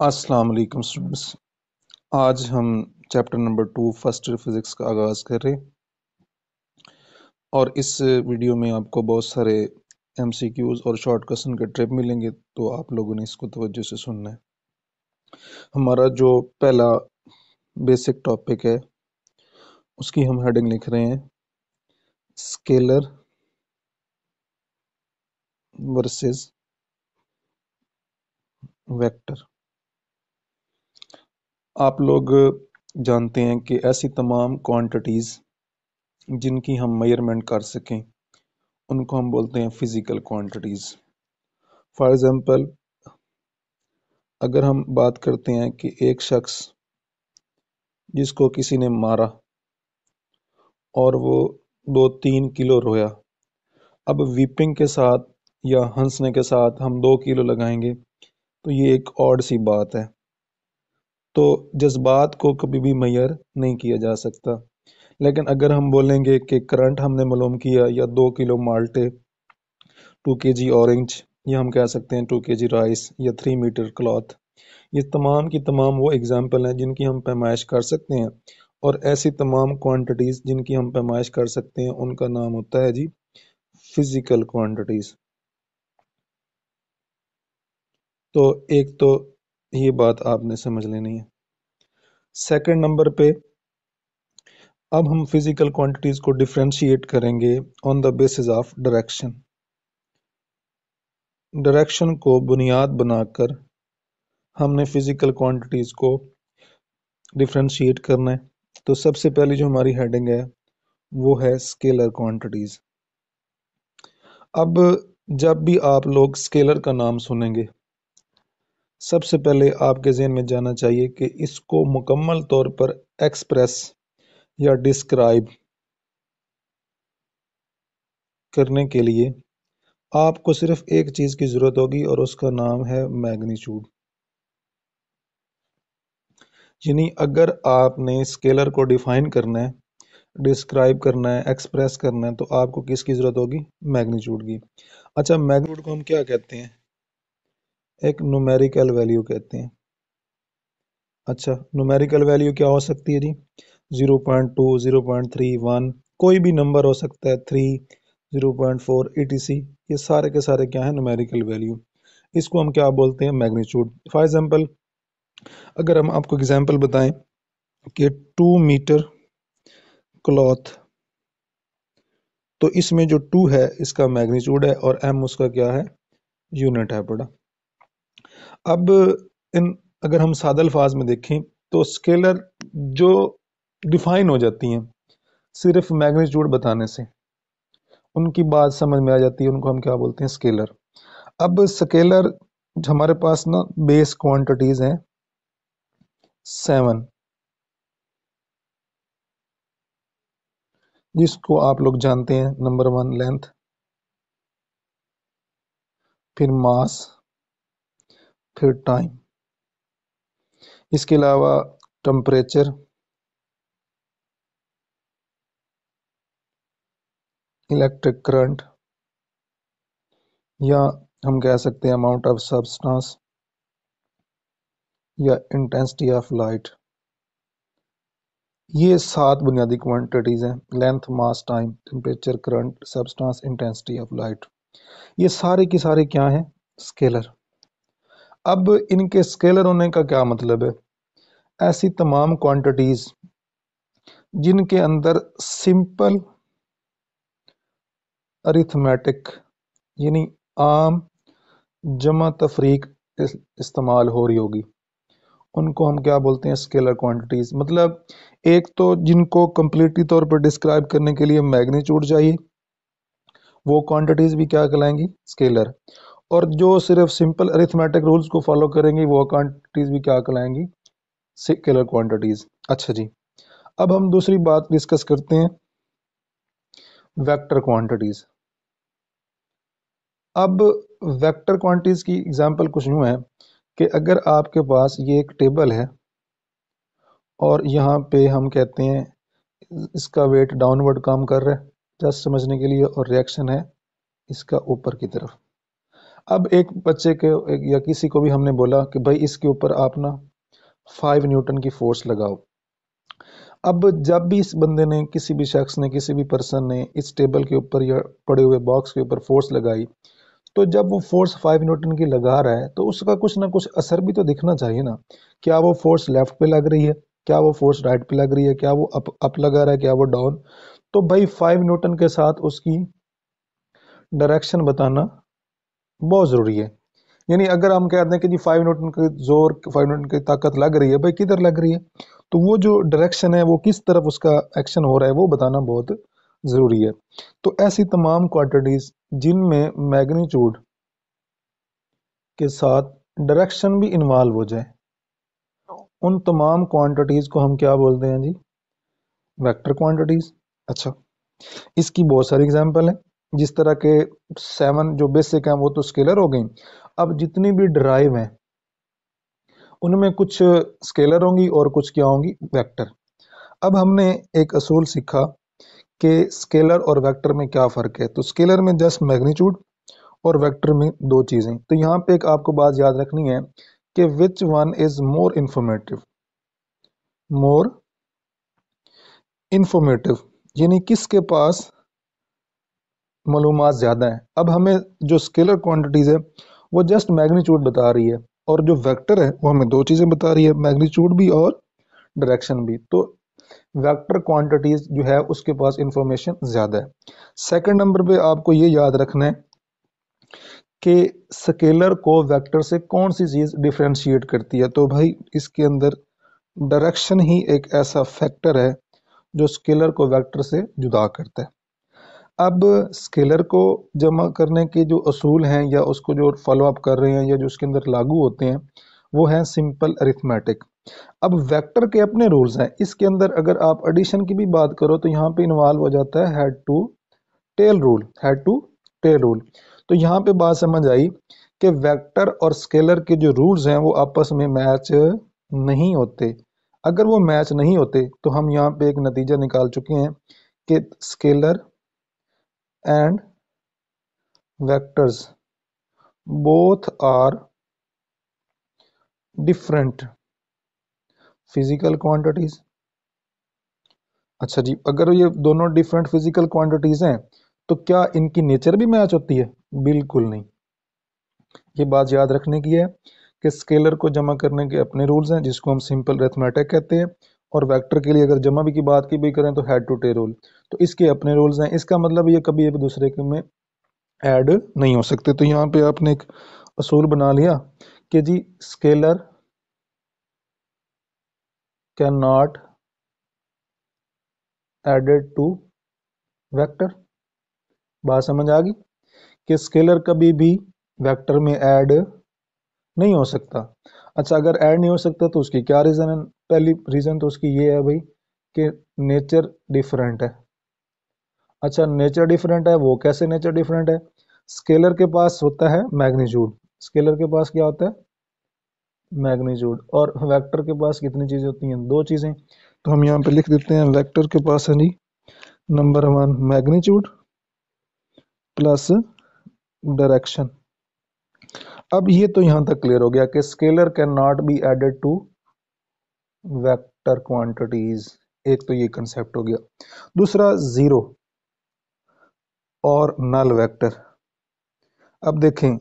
अस्सलाम वालेकुम स्टूडेंट्स। आज हम chapter number 2 first year physics का आगाज़ कर रहे हैं और इस वीडियो में आपको बहुत सारे एमसीक्यूज और शॉर्ट क्वेश्चन के ट्रिप मिलेंगे, तो आप लोगों ने इसको तवज्जो से सुनना है। हमारा जो पहला बेसिक टॉपिक है उसकी हम हेडिंग लिख रहे हैं स्केलर वर्सेस वेक्टर। आप लोग जानते हैं कि ऐसी तमाम क्वांटिटीज़ जिनकी हम मेजरमेंट कर सकें उनको हम बोलते हैं फिजिकल क्वांटिटीज़। फॉर एग्जांपल, अगर हम बात करते हैं कि एक शख्स जिसको किसी ने मारा और वो 2-3 किलो रोया, अब वीपिंग के साथ या हंसने के साथ हम 2 किलो लगाएंगे तो ये एक ऑड सी बात है। तो जज्बात को कभी भी मेजर नहीं किया जा सकता। लेकिन अगर हम बोलेंगे कि करंट हमने मालूम किया या 2 किलो माल्टे, 2 kg ऑरेंज, या हम कह सकते हैं 2 kg राइस या 3 मीटर क्लॉथ, ये तमाम की तमाम वो एग्जाम्पल हैं जिनकी हम पैमाइश कर सकते हैं। और ऐसी तमाम क्वांटिटीज़ जिनकी हम पैमाइश कर सकते हैं उनका नाम होता है जी फिजिकल क्वांटिटीज़। तो एक तो ये बात आपने समझ लेनी है। सेकंड नंबर पे अब हम फिजिकल क्वांटिटीज़ को डिफ्रेंशिएट करेंगे on the basis of direction. Direction को बुनियाद बनाकर हमने फिजिकल क्वांटिटीज़ को डिफ्रेंशिएट करना है। तो सबसे पहली जो हमारी हेडिंग है वो है स्केलर क्वांटिटीज़। अब जब भी आप लोग स्केलर का नाम सुनेंगे, सबसे पहले आपके ज़हन में जाना चाहिए कि इसको मुकम्मल तौर पर एक्सप्रेस या डिस्क्राइब करने के लिए आपको सिर्फ एक चीज़ की ज़रूरत होगी और उसका नाम है मैग्नीट्यूड। यानी अगर आपने स्केलर को डिफाइन करना है, डिस्क्राइब करना है, एक्सप्रेस करना है, तो आपको किसकी ज़रूरत होगी? मैग्नीट्यूड की। अच्छा, मैग्नीट्यूड को हम क्या कहते हैं? एक न्यूमेरिकल वैल्यू कहते हैं। अच्छा, न्यूमेरिकल वैल्यू क्या हो सकती है जी? 0.2, 0.3, 1, कोई भी नंबर हो सकता है, 3, 0.4 etc। ये सारे के सारे क्या है? Numerical value. इसको हम क्या बोलते हैं? मैग्नीट्यूड। फॉर एग्जांपल, अगर हम आपको एग्जांपल बताएं कि 2 मीटर क्लॉथ, तो इसमें जो 2 है इसका मैग्नीट्यूड है और m उसका क्या है? यूनिट है बड़ा। अब इन अगर हम सादा अल्फाज में देखें तो स्केलर जो डिफाइन हो जाती हैं सिर्फ मैग्नीट्यूड बताने से, उनकी बात समझ में आ जाती है, उनको हम क्या बोलते हैं? स्केलर। अब स्केलर हमारे पास ना बेस क्वांटिटीज हैं 7, जिसको आप लोग जानते हैं। नंबर 1 लेंथ, फिर मास, फिर टाइम। इसके अलावा टेम्परेचर, इलेक्ट्रिक करंट, या हम कह सकते हैं अमाउंट ऑफ सब्सटेंस, या इंटेंसिटी ऑफ लाइट। ये 7 बुनियादी क्वांटिटीज हैं: length, mass, time, temperature, current, substance, intensity of light. ये सारे की सारे क्या हैं? स्केलर। अब इनके स्केलर होने का क्या मतलब है? ऐसी तमाम क्वांटिटीज जिनके अंदर सिंपल अरिथमेटिक यानी आम जमा तफरीक इस्तेमाल हो रही होगी, उनको हम क्या बोलते हैं? Scalar quantities. मतलब एक तो जिनको कंप्लीटली तौर पर डिस्क्राइब करने के लिए मैग्नीट्यूड चाहिए, वो क्वांटिटीज भी क्या कहलाएंगी? स्केलर। और जो सिर्फ सिंपल अरिथमेटिक रूल्स को फॉलो करेंगी वो क्वांटिटीज भी क्या कहलाएंगी? Scalar quantities. अच्छा जी, अब हम दूसरी बात डिस्कस करते हैं, वेक्टर क्वांटिटीज। अब वेक्टर क्वांटिटीज की एग्जांपल कुछ यूं है कि अगर आपके पास ये एक टेबल है और यहाँ पे हम कहते हैं इसका वेट डाउनवर्ड काम कर रहा है, जस्ट समझने के लिए, और रिएक्शन है इसका ऊपर की तरफ। अब एक बच्चे के या किसी को भी हमने बोला कि भाई इसके ऊपर आप ना 5 न्यूटन की फोर्स लगाओ। अब जब भी इस बंदे ने, किसी भी शख्स ने, किसी भी पर्सन ने इस टेबल के ऊपर या पड़े हुए बॉक्स के ऊपर फोर्स लगाई, तो जब वो फोर्स 5 न्यूटन की लगा रहा है तो उसका कुछ ना कुछ असर भी तो दिखना चाहिए ना। क्या वो फोर्स लेफ्ट पे लग रही है, क्या वो फोर्स राइट पे लग रही है, क्या वो अप लगा रहा है, क्या वो डाउन। तो भाई 5 न्यूटन के साथ उसकी डायरेक्शन बताना बहुत जरूरी है। यानी अगर हम कहते हैं कि जी 5 न्यूटन का जोर, 5 न्यूटन की ताकत लग रही है, भाई किधर लग रही है, तो वो जो डायरेक्शन है, वो किस तरफ उसका एक्शन हो रहा है, वो बताना बहुत जरूरी है। तो ऐसी तमाम क्वांटिटीज जिनमें मैग्नीट्यूड के साथ डायरेक्शन भी इन्वॉल्व हो जाए, उन तमाम क्वांटिटीज को हम क्या बोलते हैं जी? Vector quantities. अच्छा, इसकी बहुत सारी एग्जांपल है। जिस तरह के 7 जो बेसिक हैं वो तो स्केलर हो गई। अब जितनी भी ड्राइव हैं उनमें कुछ स्केलर होंगी और कुछ क्या होंगी? वेक्टर। अब हमने एक असूल सीखा कि स्केलर और वेक्टर में क्या फर्क है। तो स्केलर में जस्ट मैग्नीट्यूड और वेक्टर में दो चीजें। तो यहाँ पे एक आपको बात याद रखनी है कि which one is more informative, more informative, यानी किसके पास मालूमात ज़्यादा है। अब हमें जो स्केलर क्वांटिटीज है वो जस्ट मैग्नीट्यूड बता रही है, और जो वेक्टर है वो हमें दो चीज़ें बता रही है, मैग्नीट्यूड भी और डायरेक्शन भी। तो वेक्टर क्वांटिटीज जो है उसके पास इंफॉर्मेशन ज़्यादा है। सेकंड नंबर पे आपको ये याद रखना है कि स्केलर को वेक्टर से कौन सी चीज़ डिफ्रेंशिएट करती है। तो भाई इसके अंदर डायरेक्शन ही एक ऐसा फैक्टर है जो स्केलर को वेक्टर से जुदा करता है। अब स्केलर को जमा करने के जो असूल हैं या उसको जो फॉलो अप कर रहे हैं या जो उसके अंदर लागू होते हैं वो हैं सिंपल अरिथमेटिक। अब वेक्टर के अपने रूल्स हैं। इसके अंदर अगर आप एडिशन की भी बात करो तो यहाँ पे इन्वॉल्व हो जाता है head to tail rule, head to tail rule. तो यहाँ पे बात समझ आई कि वेक्टर और स्केलर के जो रूल्स हैं वो आपस में मैच नहीं होते। अगर वो मैच नहीं होते तो हम यहाँ पे एक नतीजा निकाल चुके हैं कि scalar and vectors both are different physical quantities। अच्छा जी, अगर ये दोनों डिफरेंट फिजिकल क्वांटिटीज हैं तो क्या इनकी नेचर भी मैच होती है? बिल्कुल नहीं। ये बात याद रखने की है कि स्केलर को जमा करने के अपने रूल्स हैं जिसको हम सिंपल अरिथमेटिक कहते हैं, और वेक्टर के लिए अगर जमा भी की बात की भी करें तो हेड टू टेल रूल। तो इसके अपने रूल्स हैं। इसका मतलब ये कभी एक दूसरे के में ऐड नहीं हो सकते। तो यहाँ पे आपने एक असूल बना लिया कि जी scalar can not added to vector. बात समझ आ गई कि स्केलर कभी भी वेक्टर में ऐड नहीं हो सकता। अच्छा, अगर ऐड नहीं हो सकता तो उसकी क्या रीजन है? पहली रीजन तो उसकी ये है भाई कि नेचर डिफरेंट है। अच्छा, नेचर डिफरेंट है, वो कैसे नेचर डिफरेंट है? स्केलर के पास होता है मैग्नीट्यूड, स्केलर के पास क्या होता है? मैग्नीट्यूड। और वेक्टर के पास कितनी चीजें होती हैं? दो चीजें। तो हम यहाँ पे लिख देते हैं वेक्टर के पास है जी नंबर 1 मैग्नीट्यूड प्लस डायरेक्शन। अब ये तो यहां तक क्लियर हो गया कि scalar can not be added to vector quantities. एक तो ये कंसेप्ट हो गया। दूसरा, जीरो और नल वेक्टर। अब देखें,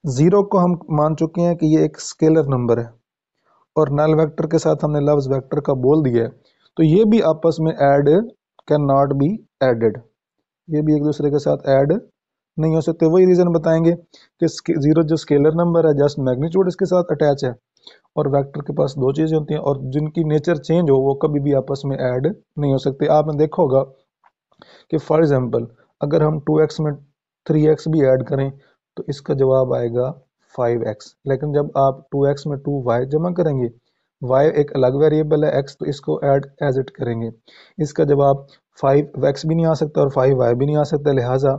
जीरो को हम मान चुके हैं कि ये एक स्केलर नंबर है, और नल वेक्टर के साथ हमने लफ्ज वेक्टर का बोल दिया है, तो ये भी आपस में add can not be added. ये भी एक दूसरे के साथ ऐड नहीं हो सकते। वही रीजन बताएंगे कि जीरो जो स्केलर नंबर है जस्ट मैग्नीट्यूड इसके साथ अटैच है, और वेक्टर के पास दो चीजें होती हैं और जिनकी नेचर चेंज हो वो कभी भी आपस में ऐड नहीं हो सकते। आपने देखा होगा कि फॉर एग्जांपल अगर हम 2x में 3x भी ऐड करें तो इसका जवाब आएगा 5x। लेकिन जब आप 2x में 2y जमा करेंगे, y एक अलग वेरिएबल है, x तो इसको ऐड एज इट करेंगे, इसका जवाब 5x भी नहीं आ सकता और 5y भी नहीं आ सकता। लिहाजा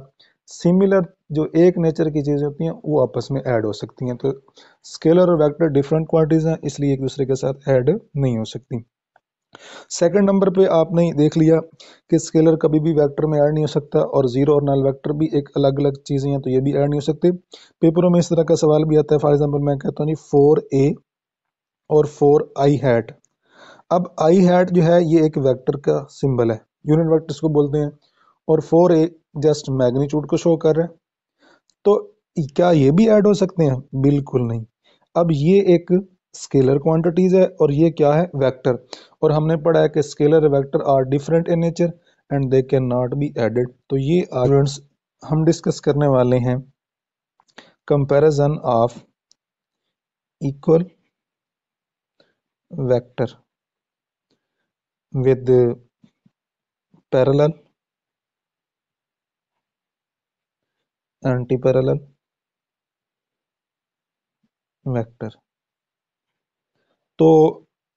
सिमिलर जो एक नेचर की चीजें होती हैं वो आपस में ऐड हो सकती हैं। तो स्केलर और वेक्टर डिफरेंट क्वांटिटीज हैं, इसलिए एक दूसरे के साथ ऐड नहीं हो सकती। सेकंड नंबर पे आपने देख लिया कि स्केलर कभी भी वेक्टर में ऐड नहीं हो सकता, और जीरो और नल वेक्टर भी एक अलग अलग चीजें हैं, तो ये भी ऐड नहीं हो सकते। पेपरों में इस तरह का सवाल भी आता है, फॉर एग्जाम्पल मैं कहता हूँ जी 4a और 4i हैट। अब आई हैट जो है ये एक वेक्टर का सिंबल है, यूनिट वेक्टर इसको बोलते हैं, और 4a जस्ट मैग्नीट्यूड को शो कर रहा है। तो क्या ये भी ऐड हो सकते हैं? बिल्कुल नहीं। अब ये एक स्केलर क्वांटिटीज है और ये क्या है? वेक्टर। और हमने पढ़ा है कि scalar vector are different in nature and they can not be added. तो ये स्टूडेंट्स हम डिस्कस करने वाले हैं comparison of equal vector with parallel, anti parallel vector. तो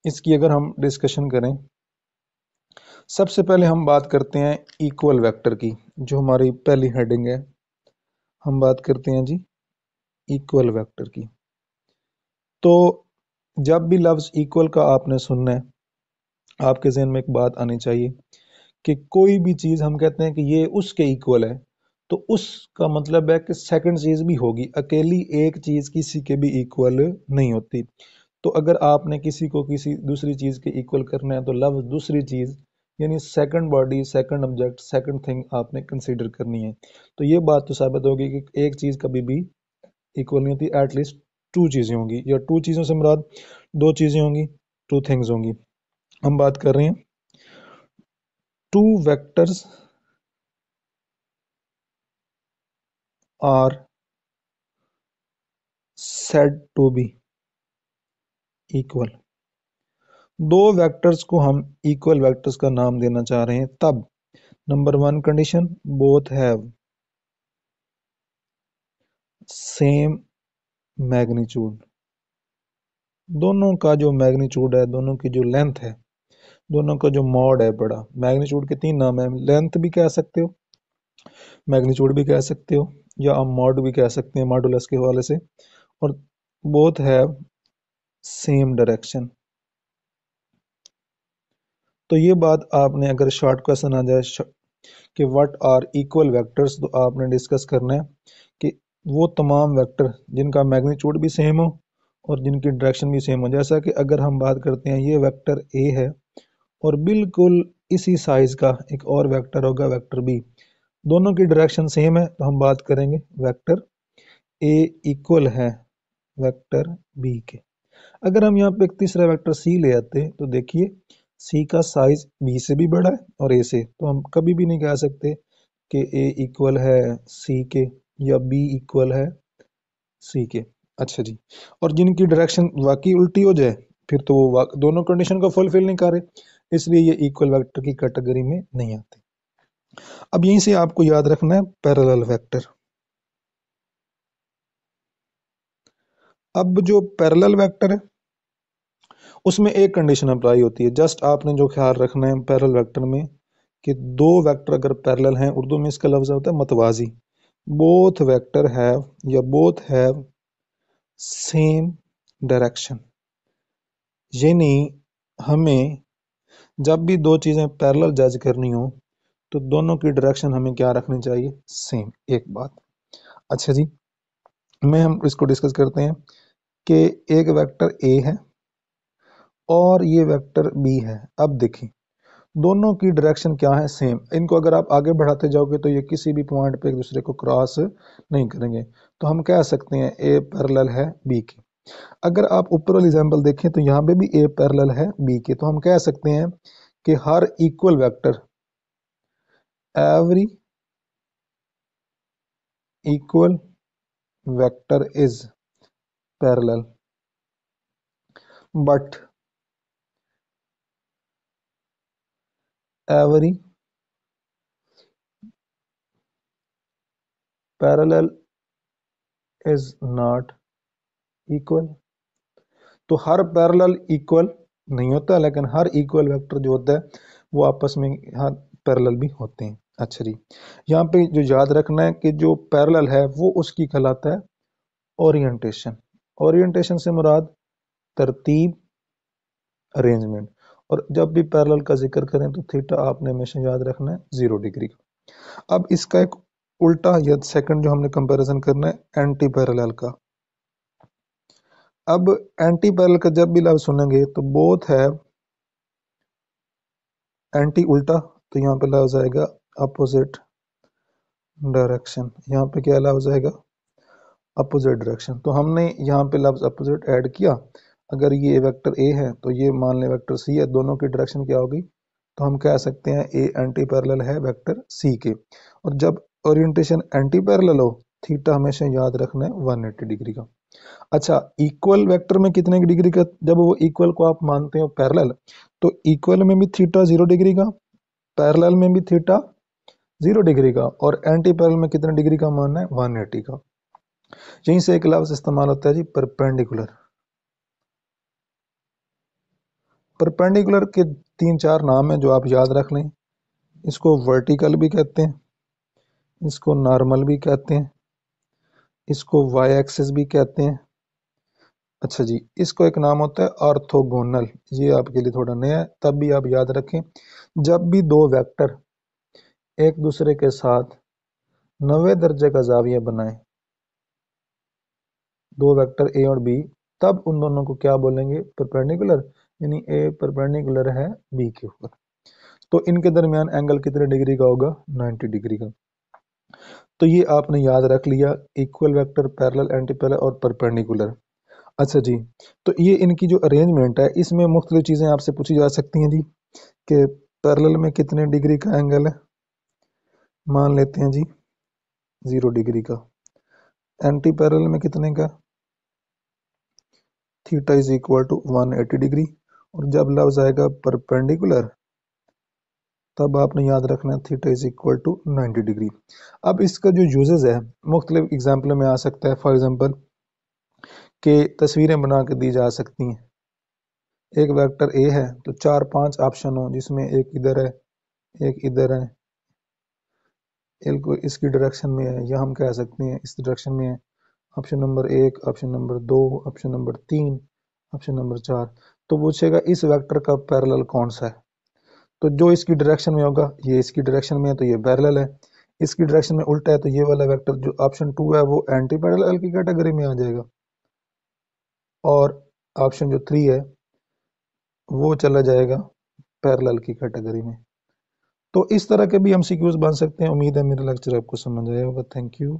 इसकी अगर हम डिस्कशन करें, सबसे पहले हम बात करते हैं इक्वल वेक्टर की, जो हमारी पहली हेडिंग है। हम बात करते हैं जी इक्वल वेक्टर की। तो जब भी लफ्ज इक्वल का आपने सुनना है, आपके जहन में एक बात आनी चाहिए कि कोई भी चीज हम कहते हैं कि ये उसके इक्वल है, तो उसका मतलब है कि सेकंड चीज भी होगी, अकेली एक चीज किसी के भी इक्वल नहीं होती। तो अगर आपने किसी को किसी दूसरी चीज के इक्वल करना है, तो लफ्ज दूसरी चीज यानी second body, second object, second thing आपने कंसीडर करनी है। तो ये बात तो साबित होगी कि एक चीज कभी भी इक्वल नहीं होती, एटलीस्ट टू चीजें होंगी, या टू चीजों से मुराद दो चीजें होंगी, टू थिंग्स होंगी। हम बात कर रहे हैं two vectors are said to be equal। दो वेक्टर्स को हम इक्वल वेक्टर्स का नाम देना चाह रहे हैं तब, number one condition, both have same magnitude. दोनों का जो मैग्नीट्यूड है, दोनों की जो लेंथ है, दोनों का जो मॉड है बड़ा, मैग्नीट्यूड के तीन नाम है, लेंथ भी कह सकते हो, मैग्नीट्यूड भी कह सकते हो, या आप मॉड भी कह सकते हैं मॉडुलस के हवाले से। और बोथ हैव सेम डायरेक्शन। तो ये बात आपने अगर शॉर्ट क्वेश्चन आ जाए कि व्हाट आर इक्वल वेक्टर्स, तो आपने डिस्कस करना है कि वो तमाम वेक्टर जिनका मैग्नीट्यूड भी सेम हो और जिनकी डायरेक्शन भी सेम हो। जैसा कि अगर हम बात करते हैं ये वेक्टर ए है और बिल्कुल इसी साइज का एक और वेक्टर होगा वेक्टर बी, दोनों की डायरेक्शन सेम है, तो हम बात करेंगे वेक्टर ए इक्वल है वेक्टर बी के। अगर हम यहाँ पे एक तीसरा वेक्टर सी ले आते हैं, तो देखिए सी का साइज बी से भी बड़ा है और ए से, तो हम कभी भी नहीं कह सकते कि ए इक्वल है सी के या बी इक्वल है सी के। अच्छा जी, और जिनकी डायरेक्शन वाकई उल्टी हो जाए, फिर तो वो दोनों कंडीशन को फुलफिल नहीं कर रहे, इसलिए ये इक्वल वेक्टर की कैटेगरी में नहीं आते। अब यहीं से आपको याद रखना है पैरेलल वेक्टर। अब जो पैरेलल वेक्टर है उसमें एक कंडीशन अप्लाई होती है, जस्ट आपने जो ख्याल रखना है पैरेलल वेक्टर में कि दो वेक्टर अगर पैरेलल हैं, उर्दू में इसका लफ्ज होता है मतवाजी। बोथ वेक्टर हैव या बोथ हैव सेम डायरेक्शन। यानी हमें जब भी दो चीजें पैरेलल जज करनी हो, तो दोनों की डायरेक्शन हमें क्या रखनी चाहिए? सेम। एक बात। अच्छा जी, मैं हम इसको डिस्कस करते हैं कि एक वेक्टर ए है और ये वेक्टर बी है। अब देखिए दोनों की डायरेक्शन क्या है? सेम। इनको अगर आप आगे बढ़ाते जाओगे तो ये किसी भी पॉइंट पे एक दूसरे को क्रॉस नहीं करेंगे, तो हम कह सकते हैं ए पैरेलल है बी की। अगर आप ऊपर वाली एग्जांपल देखें तो यहाँ पे भी ए पैरेलल है बी के, तो हम कह सकते हैं कि हर equal vector, every equal vector is parallel but every parallel is not equal. तो हर पैरेलल इक्वल नहीं होता, लेकिन हर इक्वल वेक्टर जो होता है वो आपस में हर पैरेलल भी होते हैं। अच्छा जी, यहाँ पे जो याद रखना है कि जो पैरेलल है वो उसकी कहलाता है ओरिएंटेशन। ओरिएंटेशन से मुराद तरतीब, अरेंजमेंट। और जब भी पैरेलल का जिक्र करें तो थीटा आपने हमेशा याद रखना है 0 डिग्री का। अब इसका एक उल्टा या सेकंड जो हमने कंपैरिजन करना है एंटी पैरेलल का। अब एंटी पैरेलल का जब भी लफ्ज सुनेंगे तो बोथ है एंटी उल्टा, तो यहाँ पे लफ्ज आएगा अपोजिट डायरेक्शन। यहाँ पे क्या लफ्ज आएगा अपोजिट डायरेक्शन। तो हमने यहाँ पे लफ्ज अपोजिट ऐड किया। अगर ये वेक्टर ए है तो ये मान लें वेक्टर सी है, दोनों की डायरेक्शन क्या होगी, तो हम कह सकते हैं ए एंटी पैरेलल है वेक्टर सी के। और जब ओरिएंटेशन एंटी पैरेलल हो, थीटा हमेशा याद रखना है 180 डिग्री का। अच्छा, इक्वल वेक्टर में कितने की डिग्री का, जब वो इक्वल को आप मानते हो पैरेलल, तो इक्वल में भी थीटा 0 डिग्री का, पैरेलल में भी थीटा 0 डिग्री का, और एंटी पैरेलल में कितने डिग्री का मानना है 180 का। यहीं से एक लफ्ज इस्तेमाल होता है जी परपेंडिकुलर। परपेंडिकुलर के 3-4 नाम हैं जो आप याद रख लें। इसको वर्टिकल भी कहते हैं, इसको नॉर्मल भी कहते हैं, इसको वाई एक्सिस भी कहते हैं। अच्छा जी, इसको एक नाम होता है ऑर्थोगोनल। ये आपके लिए थोड़ा नया है, तब भी आप याद रखें। जब भी दो वेक्टर एक दूसरे के साथ 90 दर्जे का जाविया बनाए, दो वेक्टर ए और बी, तब उन दोनों को क्या बोलेंगे परपेंडिकुलर, यानी ए परपेंडिकुलर है बी के ऊपर। तो इनके दरमियान एंगल कितने डिग्री का होगा 90 डिग्री का। तो ये आपने याद रख लिया, equal vector, parallel, anti parallel और परपेंडिकुलर। अच्छा जी, तो ये इनकी जो अरेंजमेंट है इसमें मुख्तलिफ चीज़ें आपसे पूछी जा सकती हैं जी, कि पैरेलल में कितने डिग्री का एंगल है, मान लेते हैं जी 0 डिग्री का। एंटी पैरेलल में कितने का, theta is equal to 180 degree. और जब लफ्ज आएगा परपेंडिकुलर, तब आपने याद रखना है theta is equal to 90 degree. अब इसका जो यूजेस है मुख्तलिफ एग्जाम्पल में आ सकता है। फॉर एग्जाम्पल के तस्वीरें बना के दी जा सकती हैं। एक वेक्टर ए है तो 4-5 ऑप्शन हो, जिसमें एक इधर है, एक इधर है, एक इसकी डायरेक्शन में है, या हम कह सकते हैं इस डायरेक्शन में है। Option number 1, option number 2, option number 3, option number 4। तो पूछेगा इस वेक्टर का पैरेलल कौन सा है, तो जो इसकी डायरेक्शन में होगा, ये इसकी डायरेक्शन में है तो ये पैरेलल है, इसकी डायरेक्शन में उल्टा है तो ये वाला वेक्टर जो ऑप्शन 2 है वो एंटी पैरेलल की कैटेगरी में आ जाएगा, और ऑप्शन जो 3 है वो चला जाएगा पैरेलल की कैटेगरी में। तो इस तरह के भी एमसीक्यूज बन सकते हैं। उम्मीद है मेरा लेक्चर आपको समझ आया होगा। Thank you.